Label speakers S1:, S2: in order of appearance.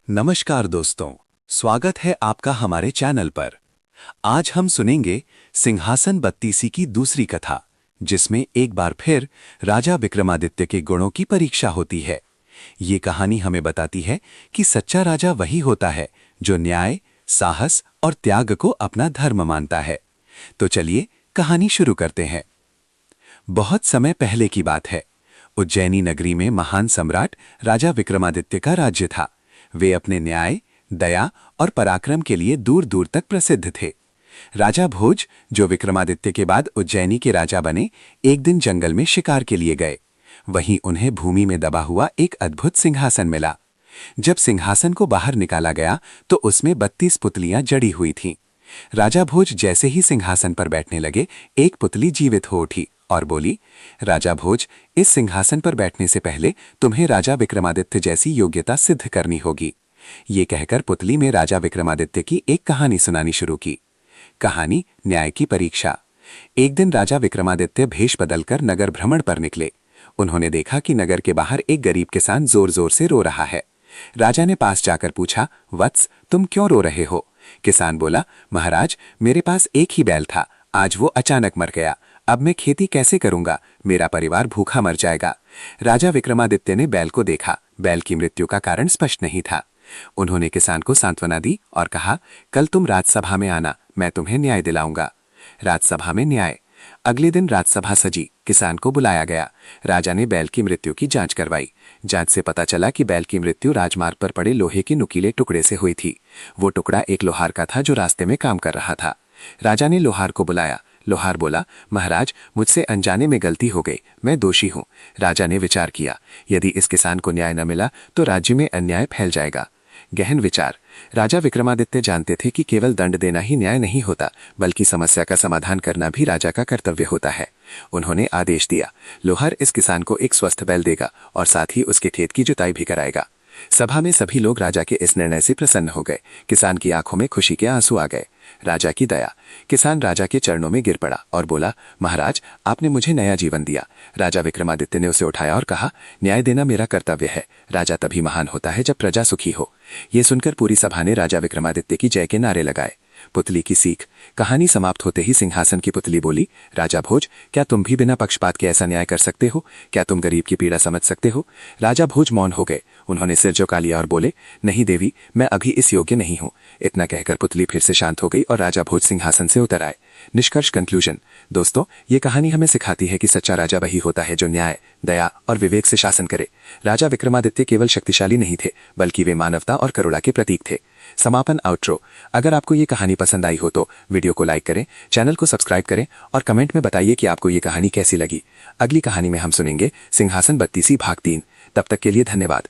S1: नमस्कार दोस्तों, स्वागत है आपका हमारे चैनल पर। आज हम सुनेंगे सिंहासन बत्तीसी की दूसरी कथा, जिसमें एक बार फिर राजा विक्रमादित्य के गुणों की परीक्षा होती है। ये कहानी हमें बताती है कि सच्चा राजा वही होता है जो न्याय, साहस और त्याग को अपना धर्म मानता है। तो चलिए कहानी शुरू करते हैं। बहुत समय पहले की बात है। उज्जैनी नगरी में महान सम्राट राजा विक्रमादित्य का राज्य था। वे अपने न्याय, दया और पराक्रम के लिए दूर दूर तक प्रसिद्ध थे। राजा भोज, जो विक्रमादित्य के बाद उज्जैनी के राजा बने, एक दिन जंगल में शिकार के लिए गए। वहीं उन्हें भूमि में दबा हुआ एक अद्भुत सिंहासन मिला। जब सिंहासन को बाहर निकाला गया तो उसमें 32 पुतलियां जड़ी हुई थीं। राजा भोज जैसे ही सिंहासन पर बैठने लगे, एक पुतली जीवित हो उठी और बोली, राजा भोज, इस सिंहासन पर बैठने से पहले तुम्हें राजा विक्रमादित्य जैसी योग्यता सिद्ध करनी होगी। ये कहकर पुतली में राजा विक्रमादित्य की एक कहानी सुनानी शुरू की। कहानी न्याय की परीक्षा। एक दिन राजा विक्रमादित्य भेष बदलकर नगर भ्रमण पर निकले। उन्होंने देखा कि नगर के बाहर एक गरीब किसान जोर जोर से रो रहा है। राजा ने पास जाकर पूछा, वत्स, तुम क्यों रो रहे हो? किसान बोला, महाराज, मेरे पास एक ही बैल था, आज वो अचानक मर गया। अब मैं खेती कैसे करूंगा? मेरा परिवार भूखा मर जाएगा। राजा विक्रमादित्य ने बैल को देखा। बैल की मृत्यु का कारण स्पष्ट नहीं था। उन्होंने किसान को सांत्वना दी और कहा, कल तुम राजसभा में आना, मैं तुम्हें न्याय दिलाऊंगा। राजसभा में न्याय। अगले दिन राजसभा सजी। किसान को बुलाया गया। राजा ने बैल की मृत्यु की जांच करवाई। जांच से पता चला कि बैल की मृत्यु राजमार्ग पर पड़े लोहे के नुकीले टुकड़े से हुई थी। वो टुकड़ा एक लोहार का था जो रास्ते में काम कर रहा था। राजा ने लोहार को बुलाया। लोहार बोला, महाराज, मुझसे अनजाने में गलती हो गई, मैं दोषी हूं। राजा ने विचार किया, यदि इस किसान को न्याय न मिला तो राज्य में अन्याय फैल जाएगा। गहन विचार। राजा विक्रमादित्य जानते थे कि केवल दंड देना ही न्याय नहीं होता, बल्कि समस्या का समाधान करना भी राजा का कर्तव्य होता है। उन्होंने आदेश दिया, लोहार इस किसान को एक स्वस्थ बैल देगा और साथ ही उसके खेत की जुताई भी कराएगा। सभा में सभी लोग राजा के इस निर्णय से प्रसन्न हो गए। किसान की आंखों में खुशी के आंसू आ गए। राजा की दया। किसान राजा के चरणों में गिर पड़ा और बोला, महाराज, आपने मुझे नया जीवन दिया। राजा विक्रमादित्य ने उसे उठाया और कहा, न्याय देना मेरा कर्तव्य है। राजा तभी महान होता है जब प्रजा सुखी हो। ये सुनकर पूरी सभा ने राजा विक्रमादित्य की जय के नारे लगाए। पुतली की सीख। कहानी समाप्त होते ही सिंहासन की पुतली बोली, राजा भोज, क्या तुम भी बिना पक्षपात के ऐसा न्याय कर सकते हो? क्या तुम गरीब की पीड़ा समझ सकते हो? राजा भोज मौन हो गए। उन्होंने सिर झुका लिया और बोले, नहीं देवी, मैं अभी इस योग्य नहीं हूं। इतना कहकर पुतली फिर से शांत हो गई और राजा भोज सिंहासन से उतर आए। निष्कर्ष, कंक्लूजन। दोस्तों, ये कहानी हमें सिखाती है कि सच्चा राजा वही होता है जो न्याय, दया और विवेक से शासन करे। राजा विक्रमादित्य केवल शक्तिशाली नहीं थे, बल्कि वे मानवता और करुणा के प्रतीक थे। समापन, आउट्रो। अगर आपको ये कहानी पसंद आई हो तो वीडियो को लाइक करें, चैनल को सब्सक्राइब करें और कमेंट में बताइए कि आपको ये कहानी कैसी लगी। अगली कहानी में हम सुनेंगे सिंहासन बत्तीसी भाग 3। तब तक के लिए धन्यवाद।